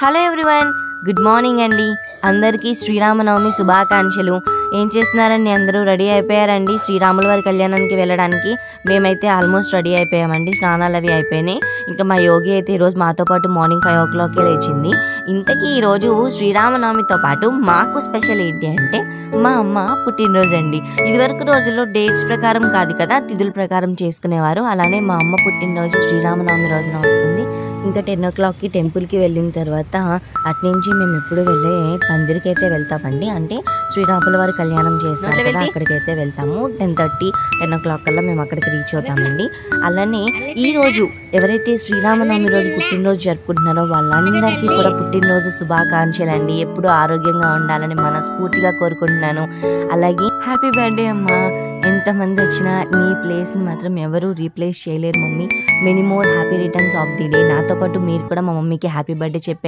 Hello everyone, good morning అండి. అందరికీ శ్రీరామనవమి శుభాకాంక్షలు. ఏం చేస్తున్నారండి? అందరూ రెడీ అయిపోయారండి శ్రీరాముల వారి కళ్యాణానికి వెళ్ళడానికి? మేమైతే ఆల్మోస్ట్ రెడీ అయిపోయామండి. స్నానాలు అవి అయిపోయినాయి. ఇంకా మా యోగి అయితే ఈరోజు మాతో పాటు మార్నింగ్ 5 o'clockకే లేచింది. ఇంతకీ ఈరోజు శ్రీరామనవమితో పాటు మాకు స్పెషల్ ఏంటి అంటే మా అమ్మ పుట్టినరోజు అండి. ఇదివరకు రోజుల్లో డేట్స్ ప్రకారం కాదు కదా, తిథుల ప్రకారం చేసుకునేవారు. అలానే మా అమ్మ పుట్టినరోజు శ్రీరామనవమి రోజున వస్తుంది. ఇంకా 10 o'clockకి టెంపుల్కి వెళ్ళిన తర్వాత అట్నుంచి మేము ఎప్పుడు వెళ్ళే పందిరికి అయితే వెళ్తామండి. అంటే శ్రీరాముల వారి కళ్యాణం చేస్తారు కదా, అక్కడికైతే వెళ్తాము. 10:30, 10 o'clock కల్లా మేము అక్కడికి రీచ్ అవుతామండి. అలానే ఈరోజు ఎవరైతే శ్రీరామనవమి రోజు పుట్టినరోజు జరుపుకుంటున్నారో వాళ్ళందరికీ కూడా పుట్టినరోజు శుభాకాంక్షలు అండి. ఎప్పుడూ ఆరోగ్యంగా ఉండాలని మనస్ఫూర్తిగా కోరుకుంటున్నాను. అలాగే హ్యాపీ బర్త్డే అమ్మా. ఎంతమంది వచ్చినా నీ ప్లేస్ని మాత్రం ఎవరూ రీప్లేస్ చేయలేరు mummy. Many more happy returns of the day. నాతో పాటు మీరు కూడా మా మమ్మీకి హ్యాపీ బర్త్డే చెప్పారు.